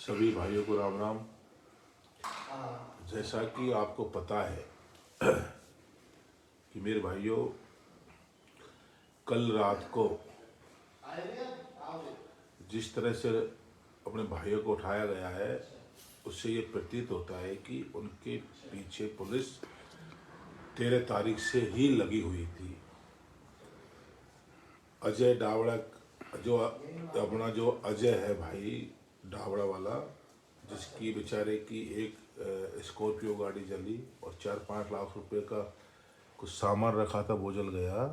सभी भाइयों को राम राम। जैसा कि आपको पता है कि मेरे भाइयों, कल रात को जिस तरह से अपने भाइयों को उठाया गया है, उससे ये प्रतीत होता है कि उनके पीछे पुलिस 13 तारीख से ही लगी हुई थी। अजय डावड़ा, जो अपना जो अजय है भाई डावड़ा वाला, जिसकी बेचारे की एक स्कॉर्पियो गाड़ी जली और 4-5 लाख रुपए का कुछ सामान रखा था, वो जल गया।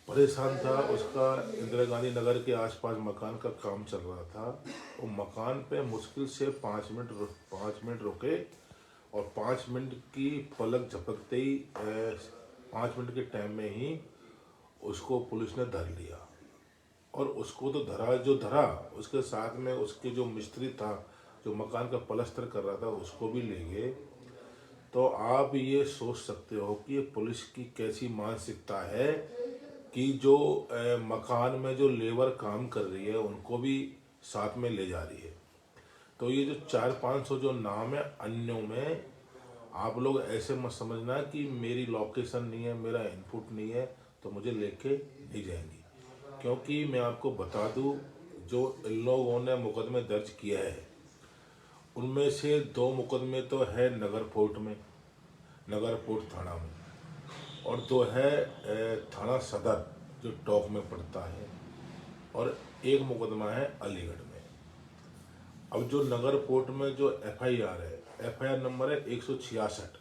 परेशान था, उसका इंदिरा गांधी नगर के आसपास मकान का काम चल रहा था। वो मकान पे मुश्किल से 5 मिनट रुके और 5 मिनट की पलक झपकते ही 5 मिनट के टाइम में ही उसको पुलिस ने धर लिया। और उसको तो धरा उसके साथ में उसके जो मिस्त्री था, जो मकान का पलस्तर कर रहा था, उसको भी ले गए। तो आप ये सोच सकते हो कि ये पुलिस की कैसी मानसिकता है कि जो मकान में जो लेबर काम कर रही है उनको भी साथ में ले जा रही है। तो ये जो 400-500 जो नाम है अन्यों में, आप लोग ऐसे मत समझना कि मेरी लोकेशन नहीं है, मेरा इनपुट नहीं है तो मुझे लेके नहीं जाएंगी। क्योंकि मैं आपको बता दूं, जो इन लोगों ने मुकदमे दर्ज किया है उनमें से 2 मुकदमे तो है नगर पोर्ट थाना में, और 2 है थाना सदर जो टॉक में पड़ता है, और 1 मुकदमा है अलीगढ़ में। अब जो नगर पोर्ट में जो एफआईआर है, एफआईआर नंबर है 166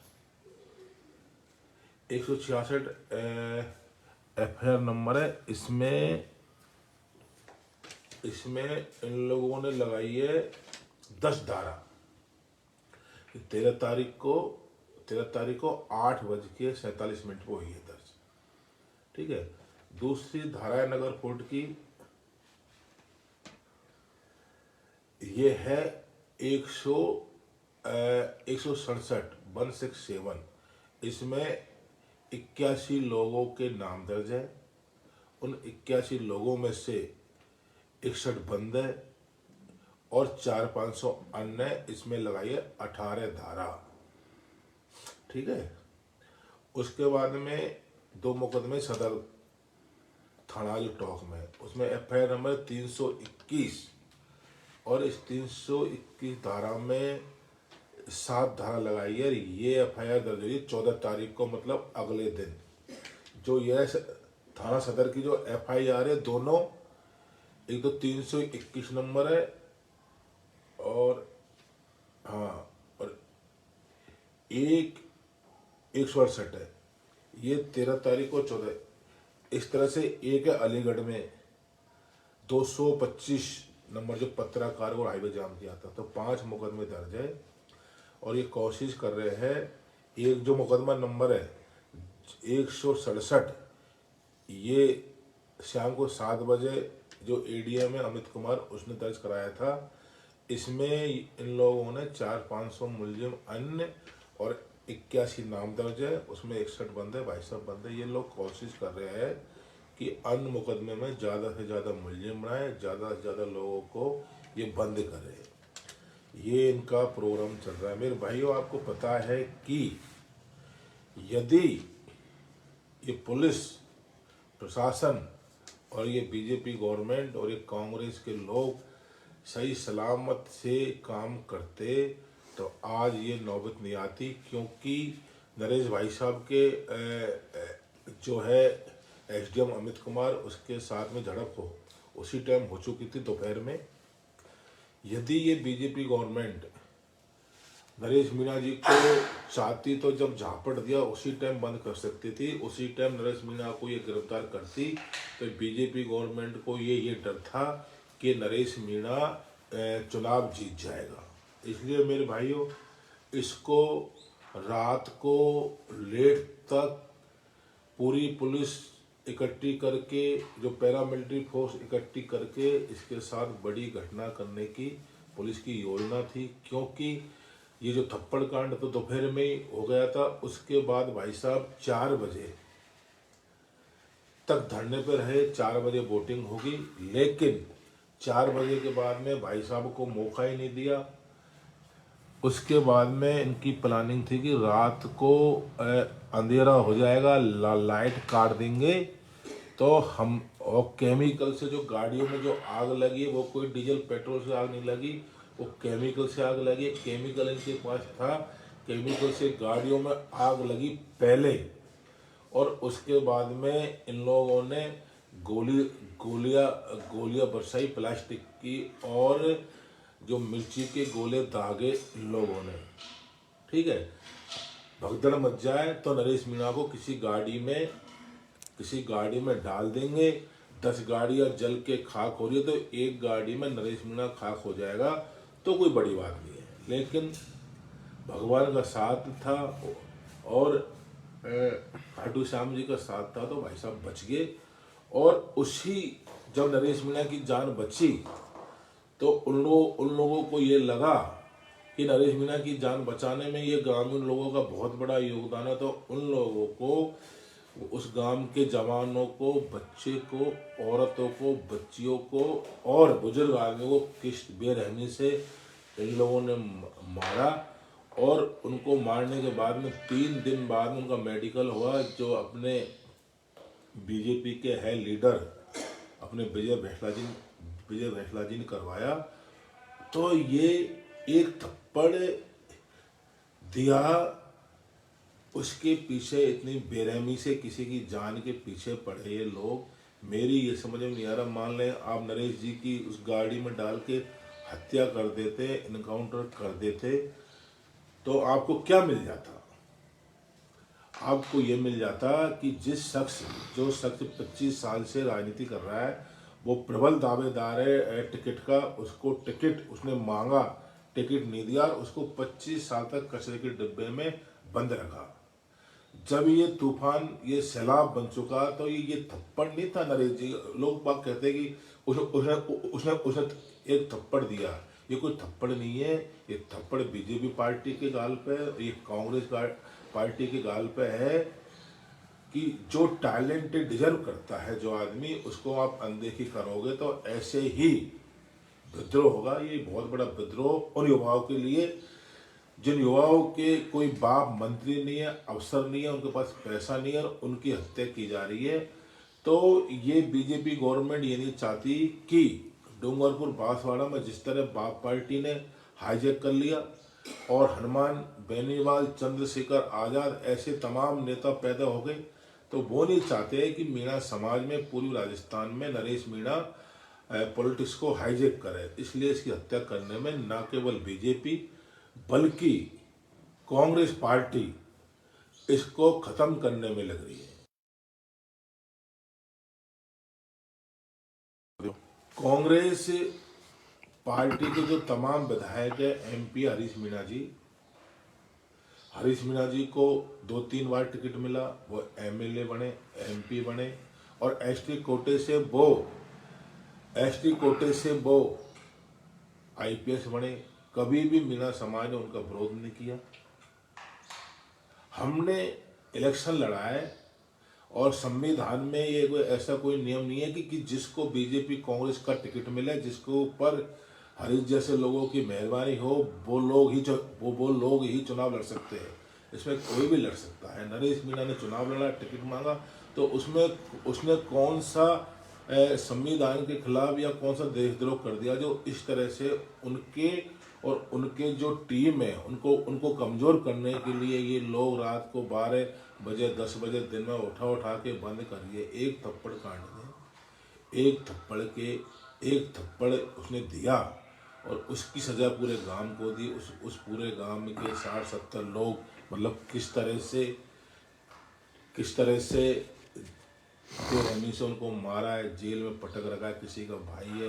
एफआईआर नंबर है। इसमें इन लोगों ने लगाई है 10 धारा। 13 तारीख को 8:47 को हुई है दर्ज। ठीक है। दूसरी धारा है नगर कोर्ट की, ये है 167 इसमें 81 लोगों के नाम दर्ज है। उन 81 लोगों में से 61 बंद है और 400-500 अन्य इसमें लगाई है 18 धारा। ठीक है। उसके बाद में 2 मुकदमे सदर थाना जो टॉक में, उसमें एफआईआर नंबर 321 और इस 321 धारा में 7 धारा लगाई है। ये एफआईआर दर्ज हुई 14 तारीख को, मतलब अगले दिन। जो यह थाना सदर की जो एफआईआर है, दोनों एक तो 321 नंबर है और हाँ, और 168 है। ये 13 तारीख को 14। इस तरह से एक है अलीगढ़ में 225 नंबर, जो पत्रकार और हाईवे जाम किया था। तो 5 मुकदमे दर्ज है और ये कोशिश कर रहे हैं। एक जो मुकदमा नंबर है 167, ये शाम को 7 बजे जो एडीएम है अमित कुमार, उसने दर्ज कराया था। इसमें इन लोगों ने 400-500 मुलजिम अन्य और 81 नाम दर्ज है। उसमें 61 बंदे, 22 बंदे। ये लोग कोशिश कर रहे हैं कि अन्य मुकदमे में ज़्यादा से ज़्यादा मुलजिम बनाए, ज़्यादा से ज़्यादा लोगों को ये बंद करे। ये इनका प्रोग्राम चल रहा है। मेरे भाइयों, आपको पता है कि यदि ये पुलिस प्रशासन और ये बीजेपी गवर्नमेंट और ये कांग्रेस के लोग सही सलामत से काम करते तो आज ये नौबत नहीं आती। क्योंकि नरेश भाई साहब के जो है एसडीएम अमित कुमार, उसके साथ में झड़प उसी टाइम हो चुकी थी दोपहर में। यदि ये बीजेपी गवर्नमेंट नरेश मीणा जी को चाहती तो जब झापड़ दिया उसी टाइम बंद कर सकती थी, उसी टाइम नरेश मीणा को ये गिरफ्तार करती। तो बीजेपी गवर्नमेंट को ये डर था कि नरेश मीणा चुनाव जीत जाएगा। इसलिए मेरे भाइयों, इसको रात को लेट तक पूरी पुलिस इकट्ठी करके, जो पैरामिलिट्री फोर्स इकट्ठी करके इसके साथ बड़ी घटना करने की पुलिस की योजना थी। क्योंकि ये जो थप्पड़ कांड तो दोपहर में ही हो गया था। उसके बाद भाई साहब 4 बजे तक धरने पर रहे, 4 बजे वोटिंग होगी। लेकिन 4 बजे के बाद में भाई साहब को मौका ही नहीं दिया। उसके बाद में इनकी प्लानिंग थी कि रात को अंधेरा हो जाएगा, लाइट काट देंगे, तो हम और केमिकल से जो गाड़ियों में जो आग लगी है वो कोई डीजल पेट्रोल से आग नहीं लगी, वो केमिकल से आग लगी। केमिकल इनके पास था, केमिकल से गाड़ियों में आग लगी पहले, और उसके बाद में इन लोगों ने गोलियां बरसाई प्लास्टिक की, और जो मिर्ची के गोले दागे लोगों ने। ठीक है, भगदड़ मच जाए तो नरेश मीणा को किसी गाड़ी में डाल देंगे। 10 गाड़ियां जल के खाक हो रही है तो एक गाड़ी में नरेश मीणा खाक हो जाएगा, तो कोई बड़ी बात नहीं है। लेकिन भगवान का साथ था और खाटू श्याम जी का साथ था, तो भाई साहब बच गए। और उसी जब नरेश मीणा की जान बची तो उन लोगों को ये लगा कि नरेश मीणा की जान बचाने में ये ग्रामीण लोगों का बहुत बड़ा योगदान है। तो उन लोगों को, उस गांव के जवानों को, बच्चे को, औरतों को, बच्चियों को और बुजुर्ग आदमियों को किस बेरहमी से इन लोगों ने मारा। और उनको मारने के बाद में 3 दिन बाद में उनका मेडिकल हुआ। जो अपने बीजेपी के है लीडर, अपने विजय भैंसला जी ने करवाया। तो ये एक थप्पड़ दिया, उसके पीछे इतनी बेरहमी से किसी की जान के पीछे पड़े ये लोग। मेरी ये समझ में नहीं आ रहा, मान लें आप नरेश जी की उस गाड़ी में डाल के हत्या कर देते, इनकाउंटर कर देते, तो आपको क्या मिल जाता? आपको ये मिल जाता कि जो शख्स 25 साल से राजनीति कर रहा है, वो प्रबल दावेदार है टिकट का, उसको टिकट उसने मांगा, टिकट नहीं दिया, और उसको 25 साल तक कचरे के डिब्बे में बंद रखा। जब ये तूफान, ये सैलाब बन चुका, तो ये थप्पड़ नहीं था नरेश जी। लोग बात कहते हैं कि उसने एक थप्पड़ दिया, ये कोई थप्पड़ नहीं है। ये थप्पड़ बीजेपी पार्टी के गाल पे, ये कांग्रेस पार्टी के गाल पे है कि जो टैलेंट डिजर्व करता है जो आदमी, उसको आप अनदेखी करोगे तो ऐसे ही विद्रोह होगा। ये बहुत बड़ा विद्रोह उन युवाओं के लिए जिन युवाओं के कोई बाप मंत्री नहीं है, अफसर नहीं है, उनके पास पैसा नहीं है, और उनकी हत्या की जा रही है। तो ये बीजेपी गवर्नमेंट ये नहीं चाहती कि डूंगरपुर बांसवाड़ा में जिस तरह बाप पार्टी ने हाईजैक कर लिया, और हनुमान बेनीवाल, चंद्रशेखर आज़ाद, ऐसे तमाम नेता पैदा हो गए, तो वो नहीं चाहते कि मीणा समाज में, पूर्वी राजस्थान में नरेश मीणा पॉलिटिक्स को हाईजैक करे। इसलिए इसकी हत्या करने में न केवल बीजेपी बल्कि कांग्रेस पार्टी इसको खत्म करने में लग रही है। कांग्रेस पार्टी के जो तमाम विधायक है, एमपी हरीश मीणा जी को 2-3 बार टिकट मिला, वो एमएलए बने, एमपी बने, और एसटी कोटे से वो आईपीएस बने। कभी भी मीणा समाज ने उनका विरोध नहीं किया। हमने इलेक्शन लड़ा है, और संविधान में ये ऐसा कोई नियम नहीं है कि जिसको बीजेपी कांग्रेस का टिकट मिले, जिसको ऊपर हरीश जैसे लोगों की मेहरबानी हो, वो लोग ही चुनाव लड़ सकते हैं। इसमें कोई भी लड़ सकता है। नरेश मीणा ने चुनाव लड़ा, टिकट मांगा, तो उसने कौन सा संविधान के खिलाफ या कौन सा देशद्रोह कर दिया जो इस तरह से उनके जो टीम है उनको कमजोर करने के लिए ये लोग रात को 12 बजे 10 बजे दिन में उठा के बंद करिए। एक थप्पड़ काट दें, एक थप्पड़ उसने दिया, और उसकी सजा पूरे गांव को दी। उस पूरे गांव के 60-70 लोग, मतलब किस तरह से बेरहमी से उनको मारा है, जेल में पटक रखा है। किसी का भाई है,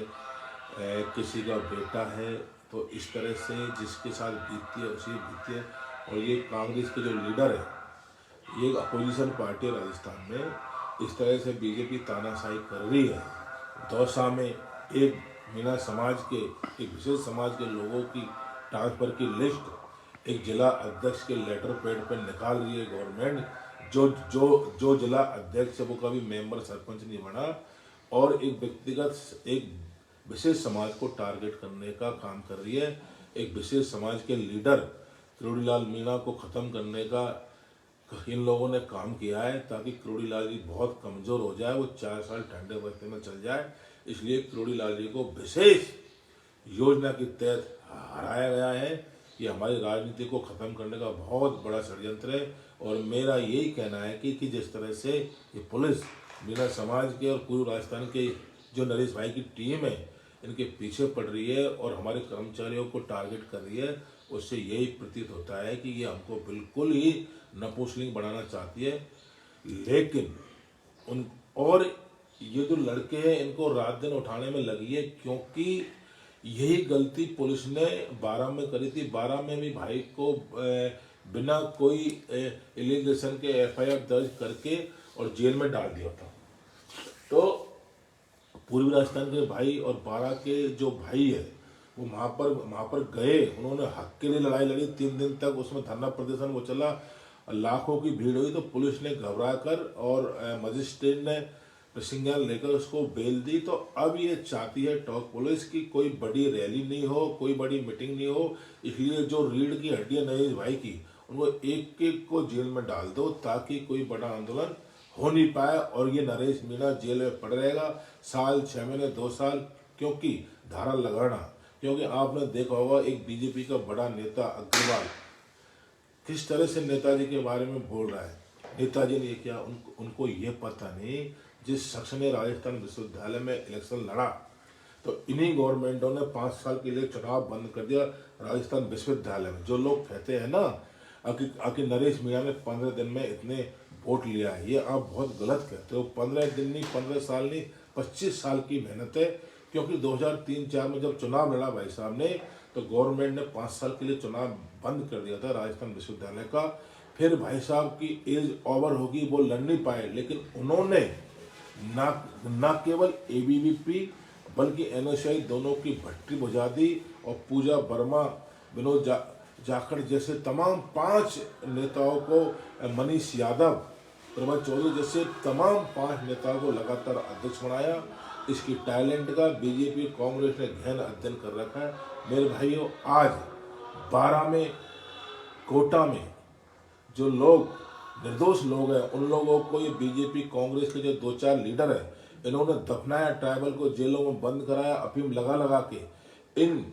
किसी का बेटा है, तो इस तरह से जिसके साथ बीतती है उसी बीतती है। और ये कांग्रेस के जो लीडर है, ये अपोजिशन पार्टी राजस्थान में, इस तरह से बीजेपी तानाशाही कर रही है। दौसा में एक मीणा समाज के, एक विशेष समाज के लोगों की ट्रांसफर की लिस्ट एक जिला अध्यक्ष के लेटर पैड पर निकाल रही है गवर्नमेंट। जो जिला अध्यक्ष है वो कभी मेंबर सरपंच नहीं बना, और एक विशेष समाज को टारगेट करने का काम कर रही है। एक विशेष समाज के लीडर किरोड़ीलाल मीणा को ख़त्म करने का इन लोगों ने काम किया है, ताकि किरोड़ीलाल जी बहुत कमज़ोर हो जाए, वो 4 साल ठंडे बस्ते में चल जाए। इसलिए किरोड़ीलाल जी को विशेष योजना के तहत हराया गया है। ये हमारी राजनीति को ख़त्म करने का बहुत बड़ा षड्यंत्र है। और मेरा यही कहना है कि जिस तरह से ये पुलिस मीणा समाज के और पूर्व राजस्थान के जो नरेश भाई की टीम है, इनके पीछे पड़ रही है और हमारे कर्मचारियों को टारगेट कर रही है, उससे यही प्रतीत होता है कि ये हमको बिल्कुल ही नपुंसकलिंग बनाना चाहती है। लेकिन और ये जो लड़के हैं, इनको रात दिन उठाने में लगी है, क्योंकि यही गलती पुलिस ने 12 में करी थी। 12 में भी भाई को बिना कोई एलिगेशन के FIR दर्ज करके और जेल में डाल दिया था। तो पूर्वी राजस्थान के भाई और 12 के जो भाई है, वो वहाँ पर गए, उन्होंने हक के लिए लड़ाई लड़ी। 3 दिन तक उसमें धरना प्रदर्शन वो चला, लाखों की भीड़ हुई। तो पुलिस ने घबरा कर और मजिस्ट्रेट ने संज्ञान लेकर उसको बेल दी। तो अब ये चाहती है टॉप पुलिस की कोई बड़ी रैली नहीं हो, कोई बड़ी मीटिंग नहीं हो। इसलिए जो रीढ़ की हड्डियां नरेश भाई की, उनको एक एक को जेल में डाल दो, ताकि कोई बड़ा आंदोलन हो नहीं पाए और ये नरेश मीणा जेल में पड़ रहेगा साल, 6 महीने, 2 साल। क्योंकि धारा लगाना, क्योंकि आपने देखा होगा एक बीजेपी का बड़ा नेता अग्रवाल किस तरह से नेताजी के बारे में बोल रहा है। नेताजी ने क्या, उनको ये पता नहीं, जिस शख्स ने राजस्थान विश्वविद्यालय में इलेक्शन लड़ा, तो इन्हीं गवर्नमेंटों ने 5 साल के लिए चुनाव बंद कर दिया राजस्थान विश्वविद्यालय में। जो लोग कहते हैं ना कि नरेश मीणा ने 15 दिन में इतने वोट लिया है, ये आप बहुत गलत कहते हो। 15 दिन नहीं, 15 साल नहीं, 25 साल की मेहनत है। क्योंकि 2003-04 में जब चुनाव लड़ा भाई साहब ने, तो गवर्नमेंट ने 5 साल के लिए चुनाव बंद कर दिया था राजस्थान विश्वविद्यालय का। फिर भाई साहब की एज ओवर होगी, वो लड़ नहीं पाए, लेकिन उन्होंने ना केवल ABVP बल्कि NSI दोनों की भट्टी बुझा दी और पूजा वर्मा, विनोद जाखड़ जैसे तमाम 5 नेताओं को, मनीष यादव, प्रभा चौधरी जैसे तमाम 5 नेताओं को लगातार अध्यक्ष बनाया। इसकी टैलेंट का बीजेपी कांग्रेस ने गहन अध्ययन कर रखा है। मेरे भाइयों, आज 12 में कोटा में जो लोग निर्दोष लोग हैं, उन लोगों को ये बीजेपी कांग्रेस के जो 2-4 लीडर हैं, इन्होंने दफनाया, ट्राइबल को जेलों में बंद कराया, अफीम लगा के। इन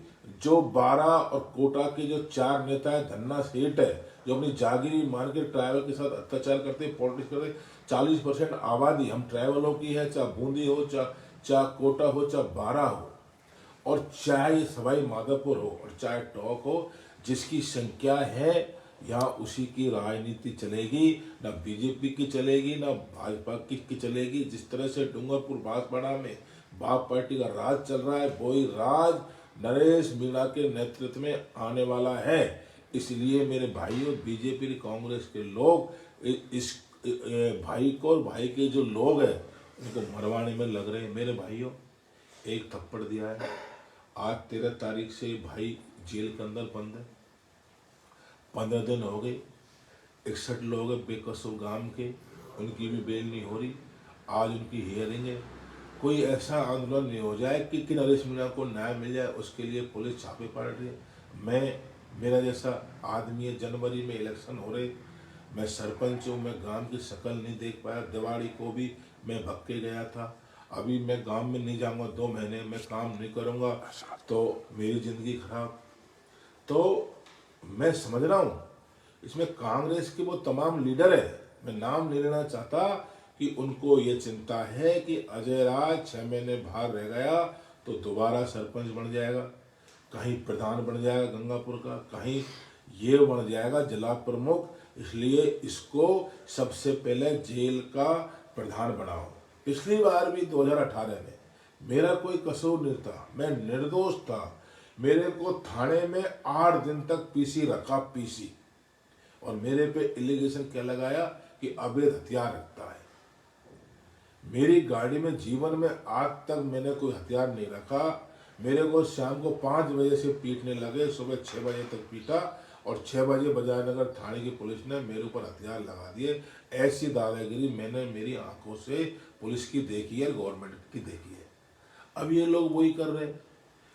जो 12 और कोटा के जो 4 नेता है, धन्ना सेठ है, जो अपनी जागीरी मान के ट्राइबल के साथ अत्याचार करते, पॉलिटिक्स करते। 40% आबादी हम ट्राइबलों की है, चाहे बूंदी हो, चाहे कोटा हो, चाहे 12 हो, और चाहे सवाई माधोपुर हो, और चाहे टोंक हो, जिसकी संख्या है यहाँ उसी की राजनीति चलेगी। ना बीजेपी की चलेगी, ना भाजपा की चलेगी। जिस तरह से डूंगरपुर बांसवाड़ा में बाप पार्टी का राज चल रहा है, वही राज नरेश मीणा के नेतृत्व में आने वाला है। इसलिए मेरे भाइयों, बीजेपी कांग्रेस के लोग इस भाई को और भाई के जो लोग हैं उनको मरवाने में लग रहे हैं। मेरे भाइयों, एक थप्पड़ दिया है, आज 13 तारीख से भाई जेल के अंदर बंद है। 15 दिन हो गए, 61 लोग हैं बेकसूर गांव के, उनकी भी बेल नहीं हो रही। आज उनकी हियरिंग है। कोई ऐसा आंदोलन नहीं हो जाए कि नरेश मीणा को न्याय मिल जाए, उसके लिए पुलिस छापे पड़ रही है। मेरा जैसा आदमी है, जनवरी में इलेक्शन हो रहे, मैं सरपंच हूँ, मैं गांव की शक्ल नहीं देख पाया। दिवाली को भी मैं भग के गया था। अभी मैं गांव में नहीं जाऊँगा, 2 महीने मैं काम नहीं करूँगा तो मेरी ज़िंदगी खराब। तो मैं समझ रहा हूँ इसमें कांग्रेस के वो तमाम लीडर है, मैं नाम नहीं लेना चाहता, कि उनको ये चिंता है कि अजय राज 6 महीने बाहर रह गया तो दोबारा सरपंच बन जाएगा, कहीं प्रधान बन जाएगा गंगापुर का, कहीं ये बन जाएगा जिला प्रमुख। इसलिए इसको सबसे पहले जेल का प्रधान बनाओ। पिछली बार भी 2018 में मेरा कोई कसूर नहीं था, मैं निर्दोष था। मेरे को थाने में 8 दिन तक पीसी रखा, पीसी, और मेरे पे एलिगेशन क्या लगाया कि अवैध हथियार रखता है। मेरी गाड़ी में जीवन में आज तक मैंने कोई हथियार नहीं रखा। मेरे को शाम को 5 बजे से पीटने लगे, सुबह 6 बजे तक पीटा, और 6 बजे बजायनगर थाने की पुलिस ने मेरे ऊपर हथियार लगा दिए। ऐसी दादागिरी मैंने मेरी आंखों से पुलिस की देखी है, गवर्नमेंट की देखी है। अब ये लोग वही कर रहे हैं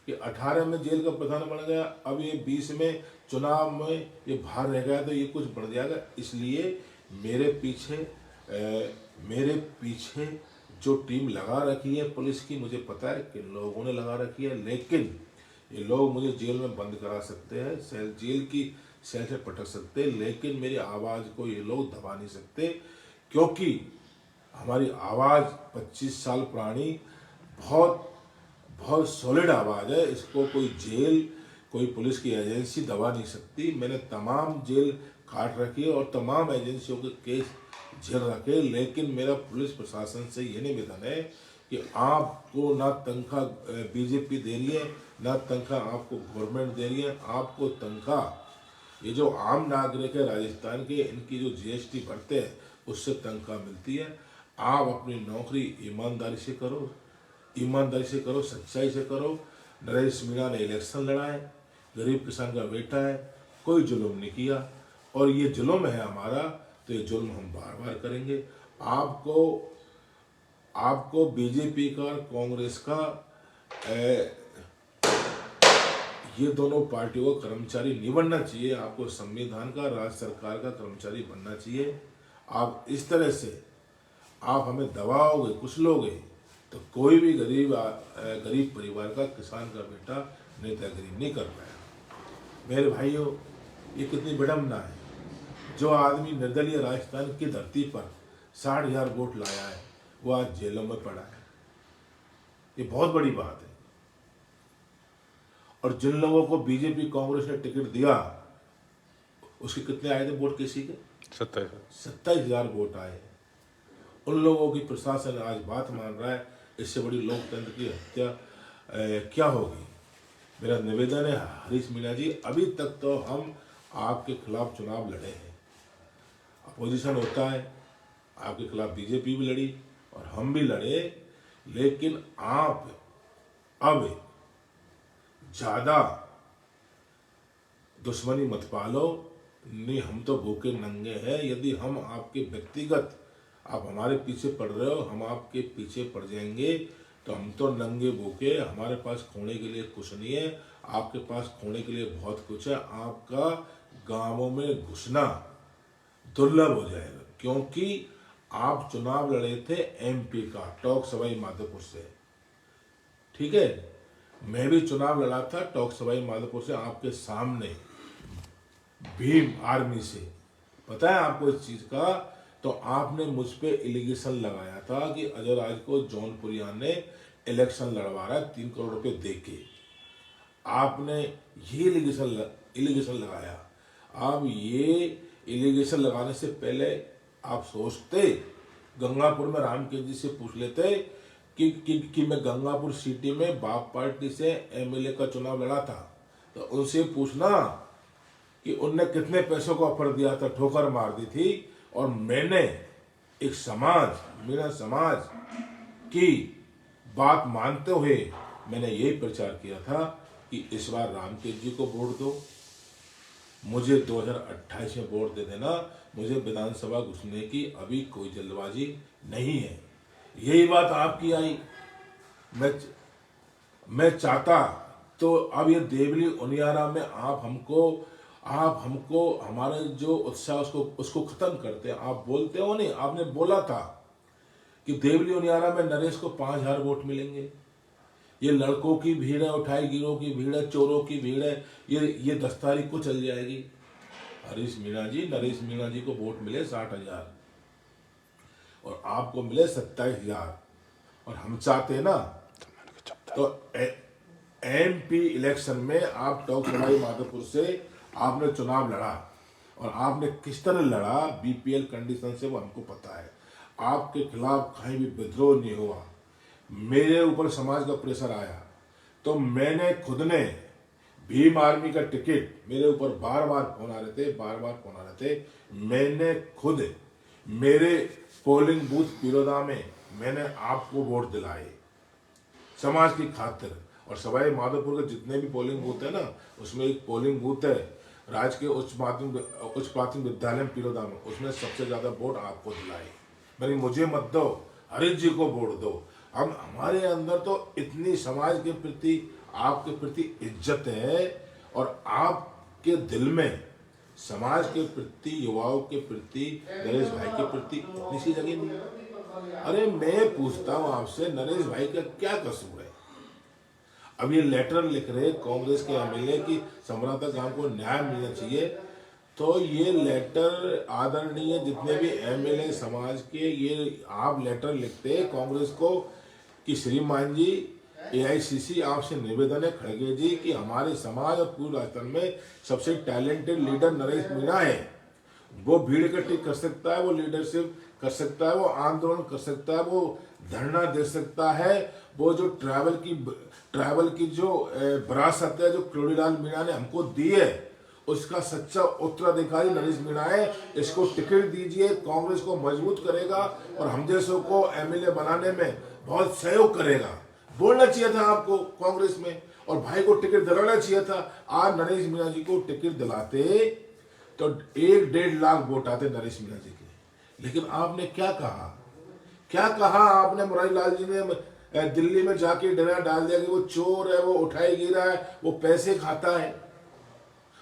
कि 18 में जेल का प्रधान बन गया, अब ये 20 में चुनाव में ये बाहर रह गया तो ये कुछ बढ़ जाएगा। इसलिए मेरे पीछे जो टीम लगा रखी है पुलिस की, मुझे पता है कि लोगों ने लगा रखी है, लेकिन ये लोग मुझे जेल में बंद करा सकते हैं, जेल की सेल से पटक सकते हैं, लेकिन मेरी आवाज़ को ये लोग दबा नहीं सकते, क्योंकि हमारी आवाज़ 25 साल पुरानी बहुत बहुत सॉलिड आवाज़ है। इसको कोई जेल, कोई पुलिस की एजेंसी दबा नहीं सकती। मैंने तमाम जेल काट रखी है और तमाम एजेंसियों के केस झेल रखे, लेकिन मेरा पुलिस प्रशासन से ये निवेदन है कि आपको ना तनख्वाह बीजेपी दे रही है, ना तनख्वाह आपको गवर्नमेंट दे रही है। आपको तनख्वाह ये जो आम नागरिक है राजस्थान के, इनकी जो जीएसटी भरते हैं उससे तनख्वाह मिलती है। आप अपनी नौकरी ईमानदारी से करो, ईमानदारी से करो, सच्चाई से करो। नरेश मीणा ने इलेक्शन लड़ा है, गरीब किसान का बेटा है, कोई जुल्म नहीं किया, और ये जुल्म है हमारा, तो ये जुल्म हम बार बार करेंगे। आपको बीजेपी का और कांग्रेस का ये दोनों पार्टियों का कर्मचारी नहीं बनना चाहिए। आपको संविधान का, राज्य सरकार का कर्मचारी बनना चाहिए। आप इस तरह से आप हमें दबाओगे, कुचलोगे, तो कोई भी गरीब परिवार का, किसान का बेटा नेतागिरी नहीं कर पाया। मेरे भाइयों, ये कितनी विडम्बना है। जो आदमी निर्दलीय राजस्थान की धरती पर 60,000 वोट लाया है, वो आज जेलों में पड़ा है। ये बहुत बड़ी बात है। और जिन लोगों को बीजेपी कांग्रेस ने टिकट दिया, उसके कितने आए थे वोट? किसी के 27,000 वोट आए। उन लोगों की प्रशासन आज बात मान रहा है। इससे बड़ी लोकतंत्र की हत्या क्या होगी? मेरा निवेदन है हरीश मीणा जी, अभी तक तो हम आपके खिलाफ चुनाव लड़े हैं। अपोजिशन होता है, आपके खिलाफ बीजेपी भी लड़ी और हम भी लड़े, लेकिन आप अब ज़्यादा दुश्मनी मत पालो। नहीं, हम तो भूखे नंगे हैं। यदि हम आपके व्यक्तिगत, आप हमारे पीछे पड़ रहे हो, हम आपके पीछे पड़ जाएंगे, तो हम तो नंगे भूखे, हमारे पास खोने के लिए कुछ नहीं है, आपके पास खोने के लिए बहुत कुछ है। आपका गांवों में घुसना दुर्लभ हो जाएगा, क्योंकि आप चुनाव लड़े थे एमपी का, टोंक सवाई माधोपुर से, ठीक है। मैं भी चुनाव लड़ा था टोंक सवाई माधोपुर से, आपके सामने भीम आर्मी से। पता है आपको इस चीज का? तो आपने मुझ पे एलिगेशन लगाया था कि अजय राज को जौनपुरिया ने इलेक्शन लड़वा रहा है 3 करोड़ रुपए दे के। आपने ये एलिगेशन लगाया। आप ये एलिगेशन लगाने से पहले आप सोचते, गंगापुर में रामकेश जी से पूछ लेते कि मैं गंगापुर सिटी में बाप पार्टी से एमएलए का चुनाव लड़ा था, तो उनसे पूछना कि उनने कितने पैसों का ऑफर दिया था, ठोकर मार दी थी। और मैंने एक समाज, मेरा समाज की बात मानते हुए मैंने यही प्रचार किया था कि इस बार रामकेश जी को वोट दो, मुझे 2028 में वोट दे देना, मुझे विधानसभा घुसने की अभी कोई जल्दबाजी नहीं है। यही बात आपकी आई। मैं चाहता तो अब ये देवली उनियारा में आप हमको हमारा जो उत्साह उसको खत्म करते हैं। आप बोलते हो नहीं, आपने बोला था कि देवली उनियारा में नरेश को 5,000 वोट मिलेंगे। ये लड़कों की भीड़ है, उठाई गिरों की भीड़ है, चोरों की भीड़ है, ये 10 तारीख को चल जाएगी। नरेश मीणा जी को वोट मिले 60,000 और आपको मिले 27,000, और हम चाहते हैं ना, तो एमपी इलेक्शन में आप टोंक सवाई माधोपुर से आपने चुनाव लड़ा, और आपने किस तरह लड़ा, बीपीएल कंडीशन से, वो हमको पता है। आपके खिलाफ कहीं भी विद्रोह नहीं हुआ। मेरे ऊपर समाज का प्रेशर आया तो मैंने खुद ने भीम आर्मी का टिकट, मेरे ऊपर बार बार फोन आ रहे थे, मैंने खुद मेरे पोलिंग बूथ पिरोदा में मैंने आपको वोट दिलाए समाज की खातिर। और सवाई माधोपुर के जितने भी पोलिंग बूथ है ना, उसमें एक पोलिंग बूथ है राजकीय उच्च प्राथमिक विद्यालय पिरोदा में, उसमें सबसे ज्यादा वोट आपको दिलाए। मैंने मुझे मत दो, हरीश जी को वोट दो। हम हमारे अंदर तो इतनी समाज के प्रति, आपके प्रति इज्जत है, और आपके दिल में समाज के प्रति, युवाओं के प्रति, नरेश भाई के प्रति इतनी सी जगह नहीं है। अरे मैं पूछता हूं आपसे, नरेश भाई का क्या कसूर है? अब ये लेटर लिख रहे कांग्रेस के एमएलए की समराता गांव को न्याय मिलना चाहिए, तो ये लेटर आदरणीय जितने भी एमएलए समाज के, ये आप लेटर लिखते कांग्रेस को कि श्रीमान जी, एआईसीसी आपसे निवेदन है खड़गे जी कि हमारे समाज और पूरे राजस्थान में सबसे टैलेंटेड लीडर नरेश मीणा है। वो भीड़ इकट्ठी कर सकता है, वो लीडरशिप कर सकता है, वो आंदोलन कर सकता है, वो धरना दे सकता है, वो जो ट्रैवल की जो विरासत है जो किरोड़ीलाल मीणा ने हमको दी है, उसका सच्चा उत्तराधिकारी नरेश मीणा है। इसको टिकट दीजिए, कांग्रेस को मजबूत करेगा और हम जैसों को एमएलए बनाने में बहुत सहयोग करेगा। बोलना चाहिए था आपको कांग्रेस में, और भाई को टिकट दिलाना चाहिए था। आज नरेश मीणा जी को टिकट दिलाते तो 1-1.5 लाख वोट आते नरेश मीणा जी के। लेकिन आपने क्या कहा? क्या कहा आपने? मुरारी लाल जी ने दिल्ली में जाके डरा डाल दिया कि वो चोर है, वो उठाई गिरा है, वो पैसे खाता है।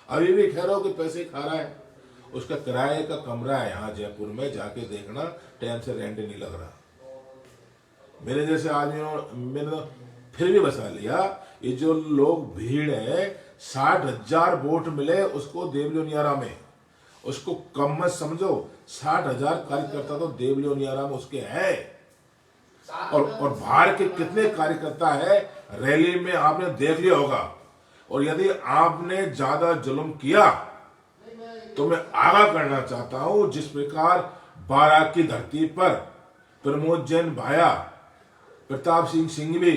अभी भी कह रहा हो कि पैसे खा रहा है। उसका किराए का कमरा है यहाँ जयपुर में, जाके देखना, टाइम से रेंट नहीं लग रहा। मेरे जैसे आदमियों मैंने तो फिर भी बसा लिया। ये जो लोग भीड़ है, 60,000 वोट मिले उसको देवलियोनियारा में, उसको कम मत समझो। 60,000 कार्यकर्ता तो देवलियोनियारा में उसके है। और बाहर के कितने कार्यकर्ता है रैली में, आपने देख लिया होगा। और यदि आपने ज्यादा जुल्म किया तो मैं आगाह करना चाहता हूं, जिस प्रकार बारात की धरती पर प्रमोद जैन भाया, प्रताप सिंह सिंघवी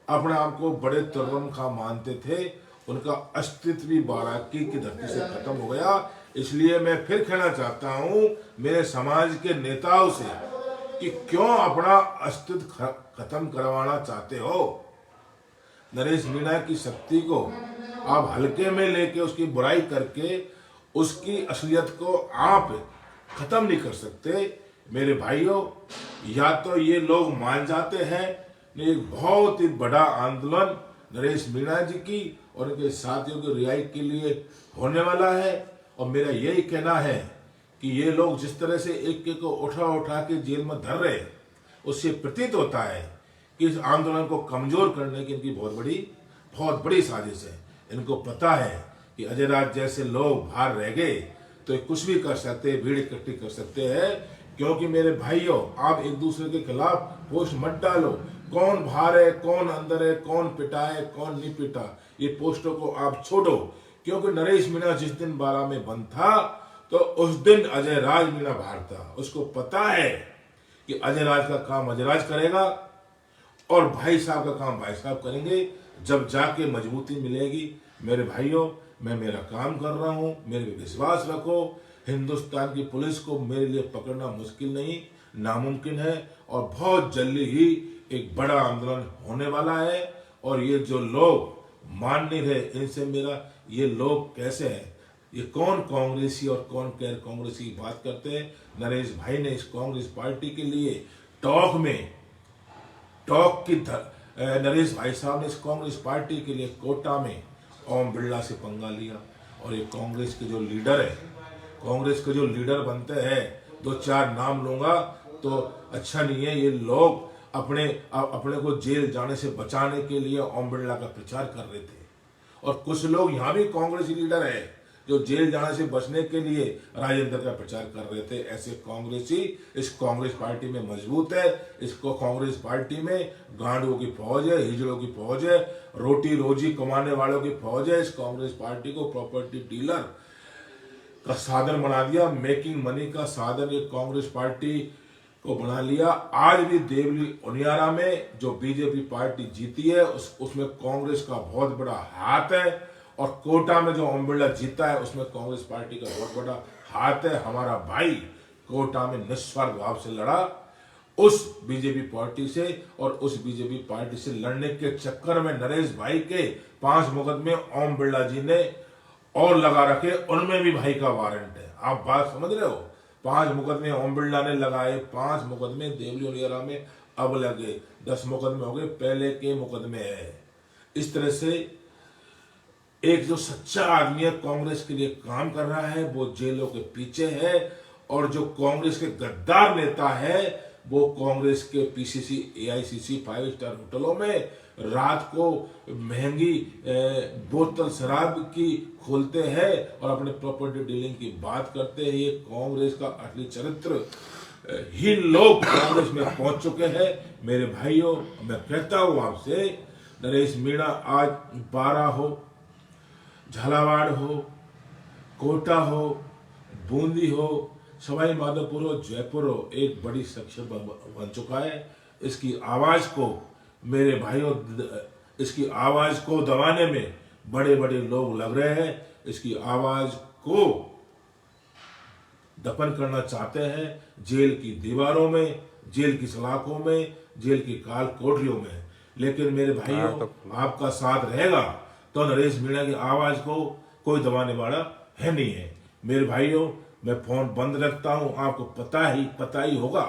अपने आप को बड़े तुर्रम खा मानते थे, उनका अस्तित्व भी बाराकी की धरती से खत्म हो गया। इसलिए मैं फिर कहना चाहता हूं मेरे समाज के नेताओं से कि क्यों अपना अस्तित्व खत्म करवाना चाहते हो? नरेश मीणा की शक्ति को आप हल्के में लेके, उसकी बुराई करके उसकी असलियत को आप खत्म नहीं कर सकते। मेरे भाइयों, या तो ये लोग मान जाते हैं, एक बहुत ही बड़ा आंदोलन नरेश मीणा जी की और उनके साथियों की रिहाई के लिए होने वाला है। और मेरा यही कहना है कि ये लोग जिस तरह से एक एक को उठा उठा के जेल में धर रहे, उससे प्रतीत होता है कि इस आंदोलन को कमजोर करने की इनकी बहुत बड़ी साजिश है। इनको पता है कि अजय राज जैसे लोग बाहर रह गए तो ये कुछ भी कर सकते हैं, भीड़ इकट्ठी कर सकते हैं। क्योंकि मेरे भाइयों, आप एक दूसरे के खिलाफ पोस्ट मत डालो। कौन बाहर है, कौन अंदर है, कौन पिटा है, कौन नहीं पिटा, ये पोस्टों को आप छोड़ो। क्योंकि नरेश मीणा जिस दिन बारह में बंद था तो उस दिन अजय राज मीणा बाहर था। उसको पता है कि अजय राज का काम अजय राज करेगा और भाई साहब का काम भाई साहब करेंगे, जब जाके मजबूती मिलेगी। मेरे भाइयों, मैं मेरा काम कर रहा हूं, मेरे पे विश्वास रखो। हिंदुस्तान की पुलिस को मेरे लिए पकड़ना मुश्किल नहीं, नामुमकिन है। और बहुत जल्दी ही एक बड़ा आंदोलन होने वाला है। और ये जो लोग मान नहीं रहे, इनसे मेरा, ये लोग कैसे हैं, ये कौन कांग्रेसी और कौन गैर कांग्रेसी की बात करते हैं? नरेश भाई ने इस कांग्रेस पार्टी के लिए नरेश भाई साहब ने इस कांग्रेस पार्टी के लिए कोटा में ओम बिरला से पंगा लिया। और ये कांग्रेस के जो लीडर है, कांग्रेस के जो लीडर बनते हैं, 2-4 नाम लूंगा तो अच्छा नहीं है। ये लोग अपने को जेल जाने से बचाने के लिए ओम बिरला का प्रचार कर रहे थे। और कुछ लोग यहाँ भी कांग्रेसी लीडर है जो जेल जाने से बचने के लिए राजेंद्र का प्रचार कर रहे थे। ऐसे कांग्रेसी इस कांग्रेस पार्टी में मजबूत है। इसको कांग्रेस पार्टी में गांडुओं की फौज है, हिजड़ों की फौज है, रोटी रोजी कमाने वालों की फौज है। इस कांग्रेस पार्टी को प्रॉपर्टी डीलर का साधन बना दिया, मेकिंग मनी का साधन ये कांग्रेस पार्टी को बना लिया। आज भी देवली उनियारा में जो बीजेपी पार्टी जीती है उसमें कांग्रेस का बहुत बड़ा हाथ है। और कोटा में जो ओम बिरला जीता है उसमें कांग्रेस पार्टी का बहुत बड़ा हाथ है। हमारा भाई कोटा में निस्वार्थ भाव से लड़ा उस बीजेपी पार्टी से, और उस बीजेपी पार्टी से लड़ने के चक्कर में नरेश भाई के 5 मुकदमे ओम बिरला जी ने और लगा रखे, उनमें भी भाई का वारंट है। आप बात समझ रहे हो? 5 मुकदमे ओम बिरला ने लगाए, 5 मुकदमे देवली उनियारा में अब लगे 10 मुकदमे हो गए, पहले के मुकदमे है। इस तरह से एक जो सच्चा आदमी है, कांग्रेस के लिए काम कर रहा है, वो जेलों के पीछे है। और जो कांग्रेस के गद्दार नेता है, वो कांग्रेस के पीसीसी एआईसीसी 5 स्टार होटलों में रात को महंगी बोतल शराब की खोलते हैं और अपने प्रॉपर्टी डीलिंग की बात करते हैं। ये कांग्रेस का असली चरित्र ही लोग कांग्रेस में पहुंच चुके हैं। मेरे भाइयों, मैं कहता हूं आपसे, नरेश मीणा आज 12 हो, झालावाड़ हो, कोटा हो, बूंदी हो, सवाई माधोपुर हो, जयपुर हो, एक बड़ी शख्सियत बन चुका है। इसकी आवाज को, मेरे भाइयों, इसकी आवाज को दबाने में बड़े बड़े लोग लग रहे हैं। इसकी आवाज को दफन करना चाहते हैं जेल की दीवारों में, जेल की सलाखों में, जेल की काल कोठरियों में। लेकिन मेरे भाइयों, आपका साथ रहेगा तो नरेश मीणा की आवाज को कोई दबाने वाला है नहीं है। मेरे भाइयों, मैं फोन बंद रखता हूं। आपको पता ही होगा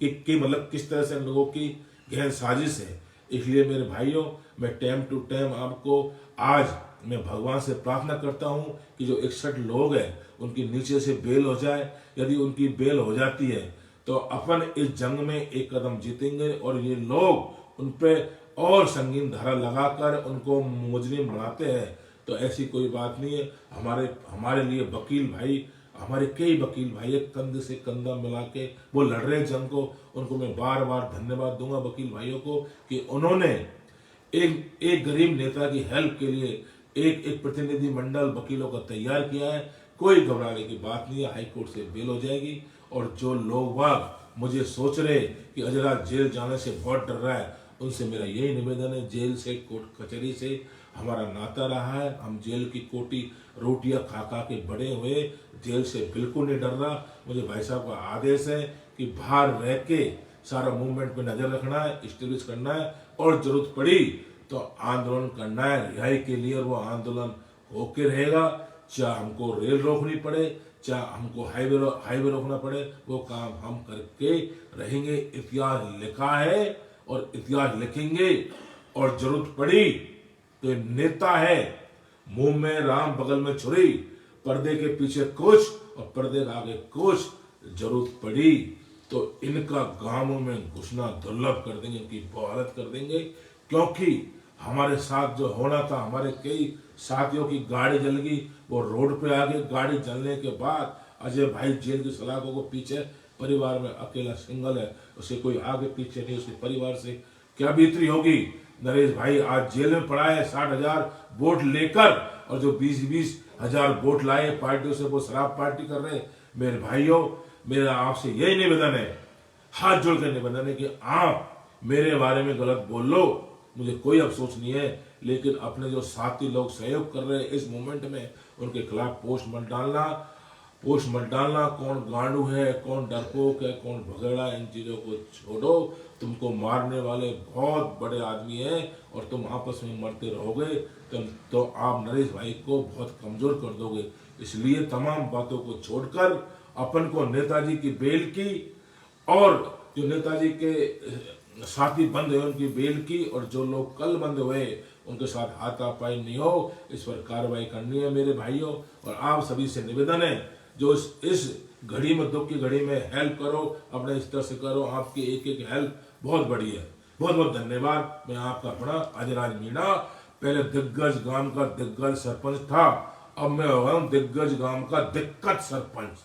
कि मतलब किस तरह से लोगों की गहन साजिश है। इसलिए मेरे भाइयों, मैं टाइम टू टाइम आपको, आज मैं भगवान से प्रार्थना करता हूं कि जो 61 लोग हैं उनकी नीचे से बेल हो जाए। यदि उनकी बेल हो जाती है तो अपन इस जंग में एक कदम जीतेंगे और ये लोग उन पे और संगीन धारा लगाकर उनको मुजरिम बनाते हैं तो ऐसी कोई बात नहीं है। हमारे लिए वकील भाई, हमारे कई वकील भाई एक कंधे से कंधा मिला के वो लड़ रहे जंग को। उनको मैं बार बार धन्यवाद दूंगा वकील भाइयों को कि उन्होंने एक गरीब नेता की हेल्प के लिए एक प्रतिनिधि मंडल वकीलों का तैयार किया है। कोई घबराने की बात नहीं है, हाईकोर्ट से बेल हो जाएगी। और जो लोग बाग मुझे सोच रहे कि अजरा जेल जाने से बहुत डर रहा है, उनसे मेरा यही निवेदन है, जेल से, कोर्ट कचहरी से हमारा नाता रहा है। हम जेल की कोटी रोटियां खा खा के बड़े हुए, जेल से बिल्कुल नहीं डर रहा। मुझे भाई साहब का आदेश है कि बाहर रह के सारा मूवमेंट पे नजर रखना है, स्टेब्लिश करना है और जरूरत पड़ी तो आंदोलन करना है रिहाई के लिए। और वो आंदोलन होके रहेगा, चाहे हमको रेल रोकनी पड़े, चाहे हमको हाईवे रोकना पड़े, वो काम हम करके रहेंगे। इतिहास लिखा है और इतिहास लिखेंगे। और जरूरत पड़ी तो नेता है, मुंह में राम बगल में छुरी, पर्दे के पीछे कुछ और पर्दे के आगे कुछ। जरूरत पड़ी तो इनका गांवों में घुसना दुर्लभ कर देंगे, इनकी बहालत कर देंगे। क्योंकि हमारे साथ जो होना था, हमारे कई साथियों की गाड़ी जल गई, वो रोड पे आ गई। गाड़ी जलने के बाद अजय भाई जेल की सलाखों को पीछे, परिवार में अकेला सिंगल है, उसे कोई आगे पीछे नहीं, उसके परिवार से क्या बीतरी होगी। नरेश भाई आज जेल में पड़ा है 60,000 वोट लेकर, और जो 20-20 हजार वोट लाए पार्टियों से वो शराब पार्टी कर रहे हैं। मेरे भाइयों, मेरा आपसे यही निवेदन है, हाथ जोड़ कर निवेदन है कि आप मेरे बारे में गलत बोल लो, मुझे कोई अफसोस नहीं है। लेकिन अपने जो साथी लोग सहयोग कर रहे हैं इस मूवमेंट में, उनके खिलाफ पोस्ट मत डालना। कौन गांडू है, कौन डरपोक है, कौन भगड़ा, इन चीजों को छोड़ो। तुमको मारने वाले बहुत बड़े आदमी हैं और तुम आपस में मरते रहोगे तो आप नरेश भाई को बहुत कमजोर कर दोगे। इसलिए तमाम बातों को छोड़कर अपन को नेताजी की बेल की और जो नेताजी के साथी बंद हुए उनकी बेल की, और जो लोग कल बंद हुए उनके साथ हाथापाई नहीं हो, इस पर कार्रवाई करनी है मेरे भाइयों। और आप सभी से निवेदन है, जो इस घड़ी में, दुख की घड़ी में हेल्प करो, अपने स्तर से करो। आपकी एक हेल्प बहुत बड़ी है। बहुत बहुत धन्यवाद। मैं आपका अपना अजराज मीणा, पहले दिग्गज गांव का दिग्गज सरपंच था, अब मैं हो गया हूं दिग्गज गांव का दिक्कत सरपंच।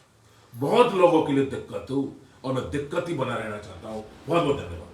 बहुत लोगों के लिए दिक्कत हूं और मैं दिक्कत ही बना रहना चाहता हूं। बहुत बहुत धन्यवाद।